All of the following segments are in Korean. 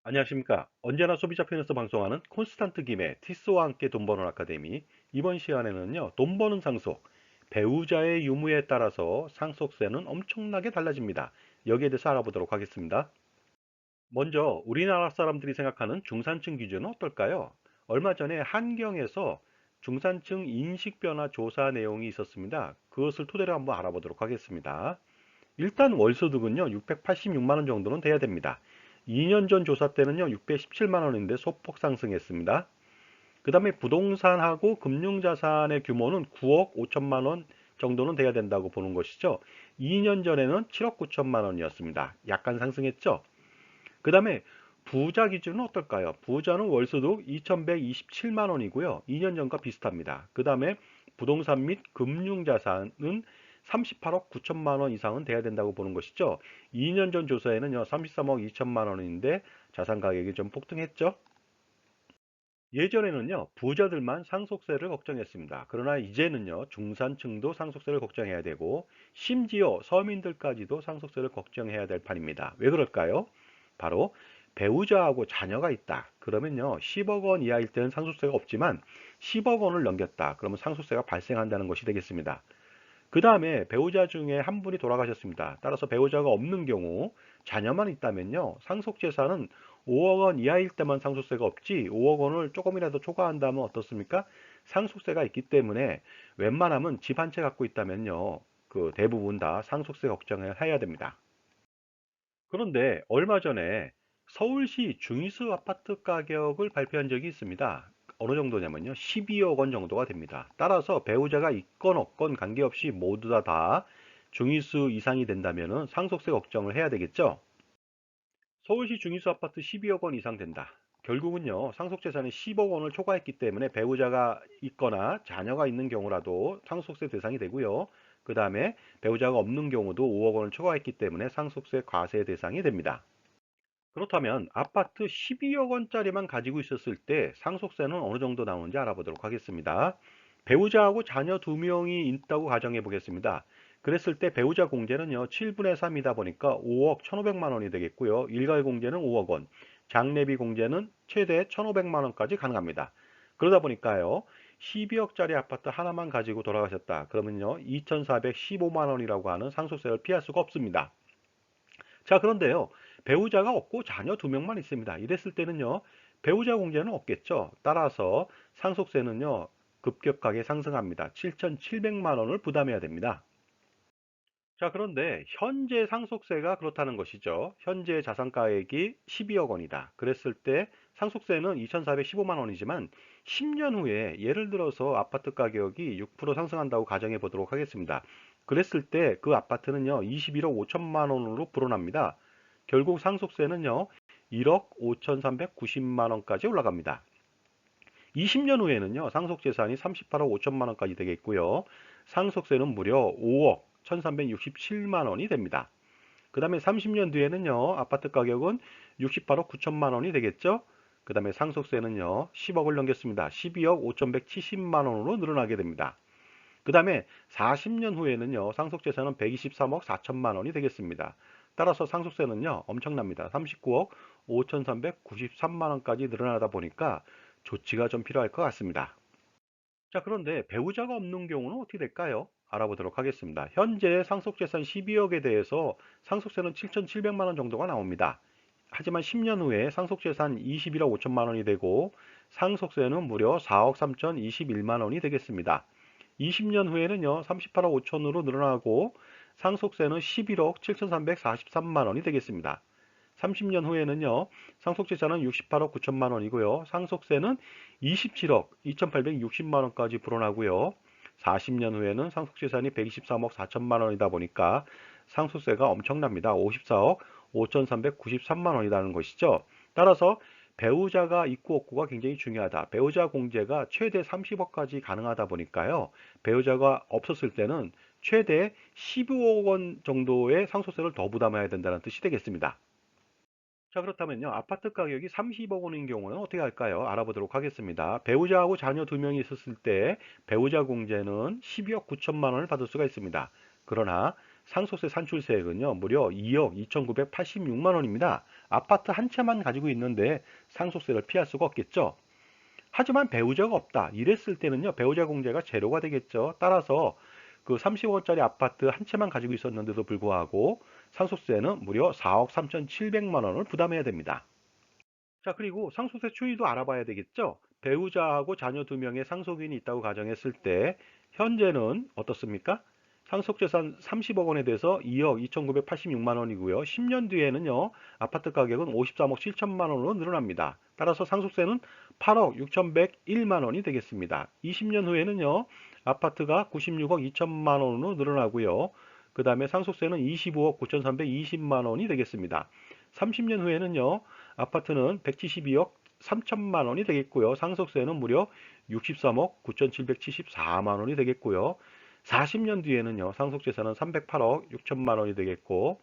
안녕하십니까. 언제나 소비자 편에서 방송하는 콘스탄트 김의 티스와 함께 돈 버는 아카데미. 이번 시간에는요, 돈 버는 상속, 배우자의 유무에 따라서 상속세는 엄청나게 달라집니다. 여기에 대해서 알아보도록 하겠습니다. 먼저 우리나라 사람들이 생각하는 중산층 기준은 어떨까요? 얼마 전에 한경에서 중산층 인식 변화 조사 내용이 있었습니다. 그것을 토대로 한번 알아보도록 하겠습니다. 일단 월소득은요, 686만 원 정도는 돼야 됩니다. 2년 전 조사 때는요, 617만 원인데 소폭 상승했습니다. 그 다음에 부동산하고 금융자산의 규모는 9억 5천만 원 정도는 돼야 된다고 보는 것이죠. 2년 전에는 7억 9천만 원이었습니다. 약간 상승했죠. 그 다음에 부자 기준은 어떨까요? 부자는 월소득 2,127만 원이고요. 2년 전과 비슷합니다. 그 다음에 부동산 및 금융자산은 38억 9천만 원 이상은 돼야 된다고 보는 것이죠. 2년 전 조사에는요, 33억 2천만 원인데 자산 가격이 좀 폭등했죠. 예전에는요, 부자들만 상속세를 걱정했습니다. 그러나 이제는요, 중산층도 상속세를 걱정해야 되고, 심지어 서민들까지도 상속세를 걱정해야 될 판입니다. 왜 그럴까요? 바로 배우자하고 자녀가 있다. 그러면요, 10억 원 이하일 때는 상속세가 없지만 10억 원을 넘겼다. 그러면 상속세가 발생한다는 것이 되겠습니다. 그 다음에 배우자 중에 한 분이 돌아가셨습니다. 따라서 배우자가 없는 경우 자녀만 있다면요. 상속재산은 5억 원 이하일 때만 상속세가 없지 5억 원을 조금이라도 초과한다면 어떻습니까? 상속세가 있기 때문에 웬만하면 집 한 채 갖고 있다면요. 그 대부분 다 상속세 걱정을 해야 됩니다. 그런데 얼마 전에 서울시 중위수 아파트 가격을 발표한 적이 있습니다. 어느 정도냐면요. 12억 원 정도가 됩니다. 따라서 배우자가 있건 없건 관계없이 모두 다 중위수 이상이 된다면 상속세 걱정을 해야 되겠죠. 서울시 중위수 아파트 12억 원 이상 된다. 결국은요, 상속재산이 10억 원을 초과했기 때문에 배우자가 있거나 자녀가 있는 경우라도 상속세 대상이 되고요. 그 다음에 배우자가 없는 경우도 5억 원을 초과했기 때문에 상속세 과세 대상이 됩니다. 그렇다면 아파트 12억 원짜리만 가지고 있었을 때 상속세는 어느 정도 나오는지 알아보도록 하겠습니다. 배우자하고 자녀 두 명이 있다고 가정해 보겠습니다. 그랬을 때 배우자 공제는요, 7분의 3이다 보니까 5억 1,500만 원이 되겠고요. 일괄 공제는 5억 원, 장례비 공제는 최대 1,500만 원까지 가능합니다. 그러다 보니까요, 12억짜리 아파트 하나만 가지고 돌아가셨다. 그러면요, 2,415만 원이라고 하는 상속세를 피할 수가 없습니다. 자, 그런데요. 배우자가 없고 자녀 두 명만 있습니다. 이랬을 때는요. 배우자 공제는 없겠죠. 따라서 상속세는요. 급격하게 상승합니다. 7,700만 원을 부담해야 됩니다. 자, 그런데 현재 상속세가 그렇다는 것이죠. 현재 자산가액이 12억 원이다. 그랬을 때 상속세는 2,415만 원이지만 10년 후에 예를 들어서 아파트 가격이 6% 상승한다고 가정해 보도록 하겠습니다. 그랬을 때 그 아파트는요, 21억 5천만 원으로 불어납니다. 결국 상속세는요, 1억 5,390만 원까지 올라갑니다. 20년 후에는요, 상속재산이 38억 5천만 원까지 되겠고요. 상속세는 무려 5억 1,367만 원이 됩니다. 그 다음에 30년 뒤에는요, 아파트 가격은 68억 9천만 원이 되겠죠. 그 다음에 상속세는요, 10억을 넘겼습니다. 12억 5,170만 원으로 늘어나게 됩니다. 그 다음에 40년 후에는요, 상속재산은 123억 4천만 원이 되겠습니다. 따라서 상속세는요, 엄청납니다. 39억 5,393만 원까지 늘어나다 보니까 조치가 좀 필요할 것 같습니다. 자, 그런데 배우자가 없는 경우는 어떻게 될까요? 알아보도록 하겠습니다. 현재 상속재산 12억에 대해서 상속세는 7,700만 원 정도가 나옵니다. 하지만 10년 후에 상속재산 21억 5천만 원이 되고 상속세는 무려 4억 3,021만 원이 되겠습니다. 20년 후에는요, 38억 5천으로 늘어나고 상속세는 11억 7,343만 원이 되겠습니다. 30년 후에는요, 상속재산은 68억 9천만 원이고요. 상속세는 27억 2,860만 원까지 불어나고요. 40년 후에는 상속재산이 123억 4천만 원이다 보니까 상속세가 엄청납니다. 54억 5,393만 원이라는 것이죠. 따라서 배우자가 있고 없고가 굉장히 중요하다. 배우자 공제가 최대 30억까지 가능하다 보니까요. 배우자가 없었을 때는 최대 15억 원 정도의 상속세를 더 부담해야 된다는 뜻이 되겠습니다. 자, 그렇다면요. 아파트 가격이 30억 원인 경우는 어떻게 할까요? 알아보도록 하겠습니다. 배우자하고 자녀 두 명이 있었을 때 배우자 공제는 12억 9천만 원을 받을 수가 있습니다. 그러나 상속세 산출세액은요, 무려 2억 2,986만 원입니다. 아파트 한 채만 가지고 있는데 상속세를 피할 수가 없겠죠. 하지만 배우자가 없다. 이랬을 때는요, 배우자 공제가 제로가 되겠죠. 따라서 그 30억짜리 아파트 한 채만 가지고 있었는데도 불구하고 상속세는 무려 4억 3,700만 원을 부담해야 됩니다. 자, 그리고 상속세 추이도 알아봐야 되겠죠? 배우자하고 자녀 두 명의 상속인이 있다고 가정했을 때 현재는 어떻습니까? 상속재산 30억 원에 대해서 2억 2,986만 원이고요. 10년 뒤에는요, 아파트 가격은 53억 7천만 원으로 늘어납니다. 따라서 상속세는 8억 6,101만 원이 되겠습니다. 20년 후에는요, 아파트가 96억 2천만 원으로 늘어나고요. 그 다음에 상속세는 25억 9,320만 원이 되겠습니다. 30년 후에는요, 아파트는 172억 3천만 원이 되겠고요. 상속세는 무려 63억 9,774만 원이 되겠고요. 40년 뒤에는요, 상속재산은 308억 6천만 원이 되겠고,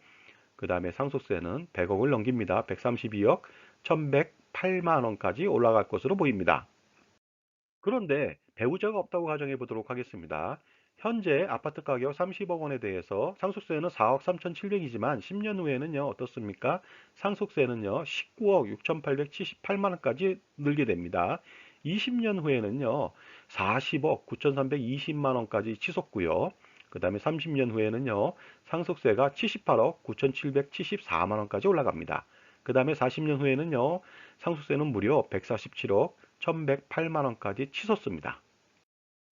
그 다음에 상속세는 100억을 넘깁니다. 132억 1,108만 원까지 올라갈 것으로 보입니다. 그런데 배우자가 없다고 가정해 보도록 하겠습니다. 현재 아파트 가격 30억 원에 대해서 상속세는 4억 3,700이지만 10년 후에는요, 어떻습니까? 상속세는요, 19억 6,878만 원까지 늘게 됩니다. 20년 후에는요, 40억 9,320만 원까지 치솟고요. 그 다음에 30년 후에는요, 상속세가 78억 9,774만 원까지 올라갑니다. 그 다음에 40년 후에는요, 상속세는 무려 147억 1,108만 원까지 치솟습니다.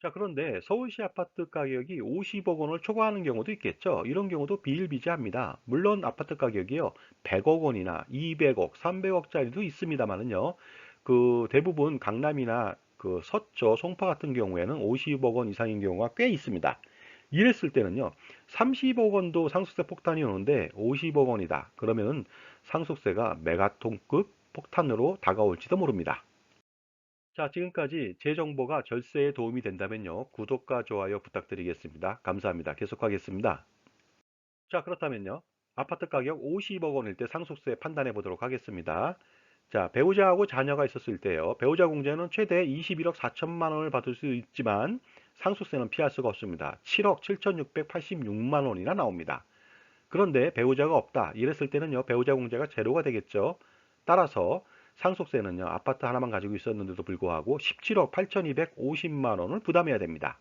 자, 그런데 서울시 아파트 가격이 50억 원을 초과하는 경우도 있겠죠. 이런 경우도 비일비재합니다. 물론 아파트 가격이요, 100억 원이나 200억, 300억짜리도 있습니다만은요, 그 대부분 강남이나 그 서초, 송파 같은 경우에는 50억 원 이상인 경우가 꽤 있습니다. 이랬을 때는요, 30억 원도 상속세 폭탄이 오는데 50억 원이다. 그러면은 상속세가 메가톤급 폭탄으로 다가올지도 모릅니다. 자, 지금까지 제 정보가 절세에 도움이 된다면요, 구독과 좋아요 부탁드리겠습니다. 감사합니다. 계속하겠습니다. 자, 그렇다면요, 아파트 가격 50억 원일 때 상속세 판단해 보도록 하겠습니다. 자, 배우자하고 자녀가 있었을 때요, 배우자 공제는 최대 21억 4천만 원을 받을 수 있지만 상속세는 피할 수가 없습니다. 7억 7,686만 원이나 나옵니다. 그런데 배우자가 없다. 이랬을 때는요, 배우자 공제가 제로가 되겠죠. 따라서 상속세는요, 아파트 하나만 가지고 있었는데도 불구하고 17억 8,250만 원을 부담해야 됩니다.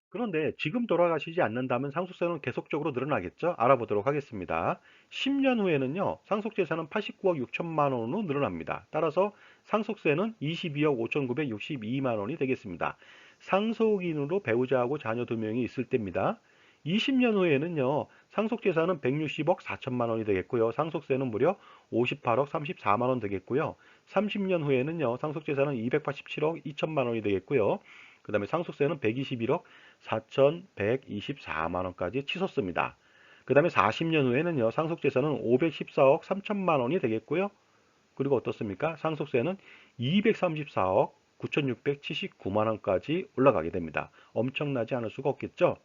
그런데 지금 돌아가시지 않는다면 상속세는 계속적으로 늘어나겠죠? 알아보도록 하겠습니다. 10년 후에는요, 상속재산은 89억 6천만 원으로 늘어납니다. 따라서 상속세는 22억 5,962만 원이 되겠습니다. 상속인으로 배우자하고 자녀 두 명이 있을 때입니다. 20년 후에는요, 상속재산은 160억 4천만 원이 되겠고요. 상속세는 무려 58억 34만 원 되겠고요. 30년 후에는요, 상속재산은 287억 2천만 원이 되겠고요. 그 다음에 상속세는 121억 4,124만 원까지 치솟습니다. 그 다음에 40년 후에는요, 상속재산은 514억 3천만 원이 되겠고요. 그리고 어떻습니까? 상속세는 234억 9,679만 원까지 올라가게 됩니다. 엄청나지 않을 수가 없겠죠?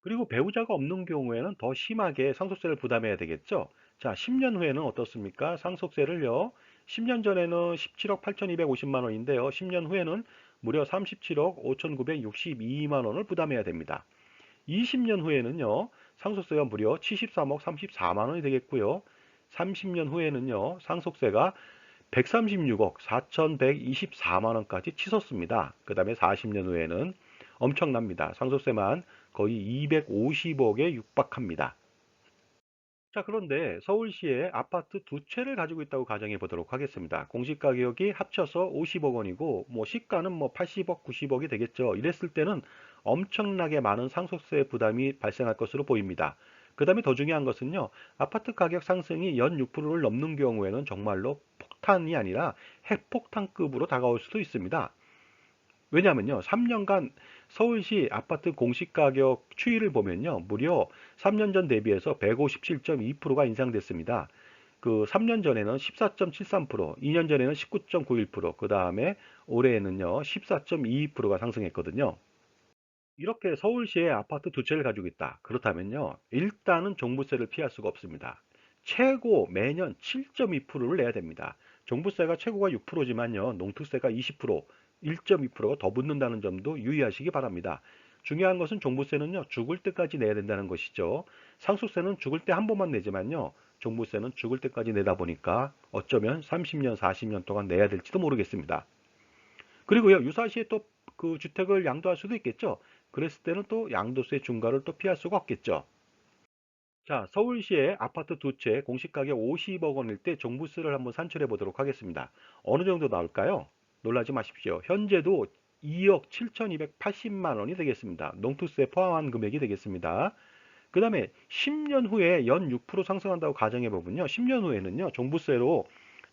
그리고 배우자가 없는 경우에는 더 심하게 상속세를 부담해야 되겠죠? 자, 10년 후에는 어떻습니까? 상속세를요, 10년 전에는 17억 8,250만 원인데요, 10년 후에는 무려 37억 5,962만 원을 부담해야 됩니다. 20년 후에는요, 상속세가 무려 73억 34만 원이 되겠고요. 30년 후에는요, 상속세가 136억 4,124만 원까지 치솟습니다. 그 다음에 40년 후에는 엄청납니다. 상속세만 거의 250억에 육박합니다. 자, 그런데 서울시에 아파트 두 채를 가지고 있다고 가정해 보도록 하겠습니다. 공시가격이 합쳐서 50억 원이고, 뭐 시가는 뭐 80억, 90억이 되겠죠. 이랬을 때는 엄청나게 많은 상속세 부담이 발생할 것으로 보입니다. 그 다음에 더 중요한 것은요, 아파트 가격 상승이 연 6%를 넘는 경우에는 정말로 폭탄이 아니라 핵폭탄급으로 다가올 수도 있습니다. 왜냐하면요, 3년간 서울시 아파트 공시가격 추이를 보면요, 무려 3년 전 대비해서 157.2%가 인상됐습니다. 그 3년 전에는 14.73%, 2년 전에는 19.91%, 그 다음에 올해에는요, 14.22%가 상승했거든요. 이렇게 서울시에 아파트 두 채를 가지고 있다. 그렇다면요, 일단은 종부세를 피할 수가 없습니다. 최고 매년 7.2%를 내야 됩니다. 종부세가 최고가 6%지만요, 농특세가 20%, 1.2%가 더 붙는다는 점도 유의하시기 바랍니다. 중요한 것은 종부세는요, 죽을 때까지 내야 된다는 것이죠. 상속세는 죽을 때 한 번만 내지만요, 종부세는 죽을 때까지 내다 보니까 어쩌면 30년, 40년 동안 내야 될지도 모르겠습니다. 그리고요, 유사시에 또 그 주택을 양도할 수도 있겠죠. 그랬을 때는 또 양도세 중과를 또 피할 수가 없겠죠. 자, 서울시의 아파트 두 채 공시가격 50억 원일 때 종부세를 한번 산출해 보도록 하겠습니다. 어느 정도 나올까요? 놀라지 마십시오. 현재도 2억 7,280만 원이 되겠습니다. 농투세 포함한 금액이 되겠습니다. 그 다음에 10년 후에 연 6% 상승한다고 가정해 보면요. 10년 후에는요, 종부세로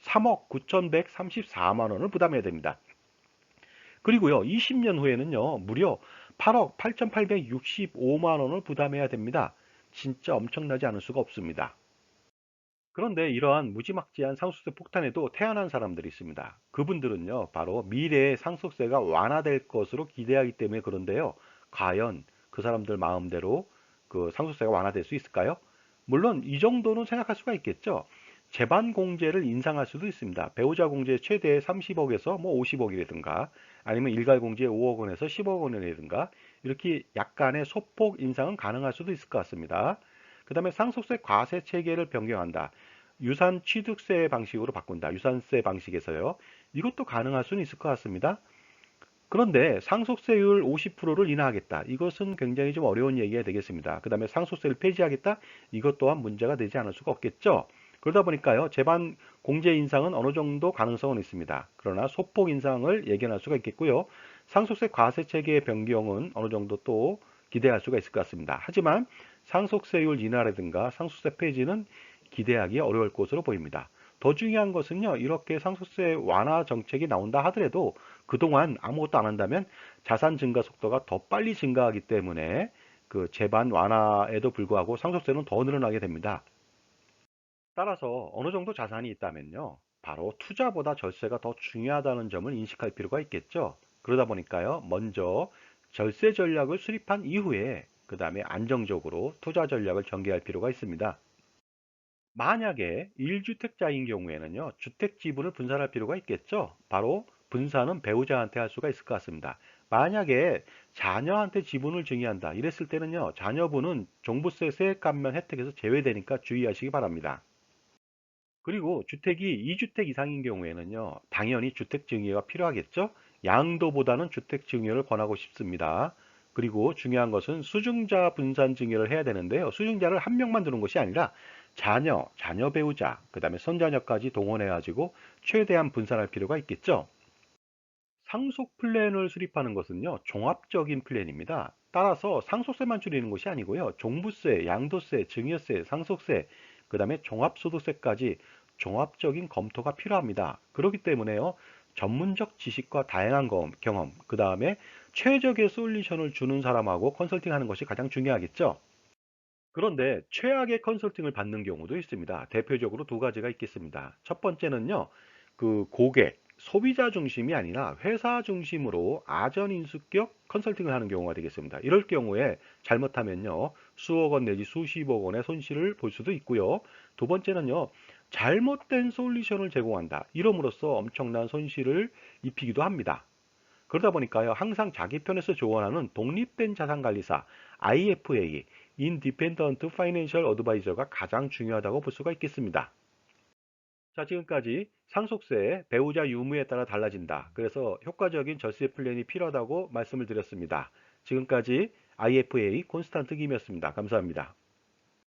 3억 9,134만 원을 부담해야 됩니다. 그리고요, 20년 후에는요, 무려 8억 8,865만 원을 부담해야 됩니다. 진짜 엄청나지 않을 수가 없습니다. 그런데 이러한 무지막지한 상속세 폭탄에도 태어난 사람들이 있습니다. 그분들은요, 바로 미래의 상속세가 완화될 것으로 기대하기 때문에 그런데요, 과연 그 사람들 마음대로 그 상속세가 완화될 수 있을까요? 물론 이 정도는 생각할 수가 있겠죠. 재반 공제를 인상할 수도 있습니다. 배우자 공제 최대 30억에서 뭐 50억이라든가 아니면 일괄 공제 5억 원에서 10억 원이라든가 이렇게 약간의 소폭 인상은 가능할 수도 있을 것 같습니다. 그 다음에 상속세 과세 체계를 변경한다. 유산 취득세 방식으로 바꾼다. 유산세 방식에서요. 이것도 가능할 수는 있을 것 같습니다. 그런데 상속세율 50%를 인하하겠다. 이것은 굉장히 좀 어려운 얘기가 되겠습니다. 그 다음에 상속세를 폐지하겠다. 이것 또한 문제가 되지 않을 수가 없겠죠. 그러다 보니까요. 재반 공제 인상은 어느 정도 가능성은 있습니다. 그러나 소폭 인상을 예견할 수가 있겠고요. 상속세 과세 체계의 변경은 어느 정도 또 기대할 수가 있을 것 같습니다. 하지만 상속세율 인하라든가 상속세 폐지는 기대하기 어려울 것으로 보입니다. 더 중요한 것은요, 이렇게 상속세 완화 정책이 나온다 하더라도 그동안 아무것도 안 한다면 자산 증가 속도가 더 빨리 증가하기 때문에 그 재반 완화에도 불구하고 상속세는 더 늘어나게 됩니다. 따라서 어느 정도 자산이 있다면요, 바로 투자보다 절세가 더 중요하다는 점을 인식할 필요가 있겠죠. 그러다 보니까요, 먼저 절세 전략을 수립한 이후에 그 다음에 안정적으로 투자 전략을 전개할 필요가 있습니다. 만약에 1주택자인 경우에는요, 주택 지분을 분산할 필요가 있겠죠. 바로 분산은 배우자한테 할 수가 있을 것 같습니다. 만약에 자녀한테 지분을 증여한다. 이랬을 때는요, 자녀분은 종부세 세액 감면 혜택에서 제외되니까 주의하시기 바랍니다. 그리고 주택이 2주택 이상인 경우에는요, 당연히 주택 증여가 필요하겠죠. 양도보다는 주택 증여를 권하고 싶습니다. 그리고 중요한 것은 수증자 분산 증여를 해야 되는데요. 수증자를 한 명만 두는 것이 아니라 자녀, 자녀 배우자, 그 다음에 손자녀까지 동원해가지고 최대한 분산할 필요가 있겠죠. 상속 플랜을 수립하는 것은요, 종합적인 플랜입니다. 따라서 상속세만 줄이는 것이 아니고요, 종부세, 양도세, 증여세, 상속세, 그 다음에 종합소득세까지 종합적인 검토가 필요합니다. 그렇기 때문에요, 전문적 지식과 다양한 경험, 그 다음에 최적의 솔루션을 주는 사람하고 컨설팅하는 것이 가장 중요하겠죠. 그런데 최악의 컨설팅을 받는 경우도 있습니다. 대표적으로 두 가지가 있겠습니다. 첫 번째는요, 그 고객, 소비자 중심이 아니라 회사 중심으로 아전인수격 컨설팅을 하는 경우가 되겠습니다. 이럴 경우에 잘못하면요, 수억 원 내지 수십억 원의 손실을 볼 수도 있고요. 두 번째는요, 잘못된 솔루션을 제공한다. 이름으로써 엄청난 손실을 입히기도 합니다. 그러다 보니까요, 항상 자기 편에서 조언하는 독립된 자산관리사, IFA, Independent Financial Advisor가 가장 중요하다고 볼 수가 있겠습니다. 자, 지금까지 상속세 배우자 유무에 따라 달라진다. 그래서 효과적인 절세 플랜이 필요하다고 말씀을 드렸습니다. 지금까지 IFA 콘스탄트 김이었습니다. 감사합니다.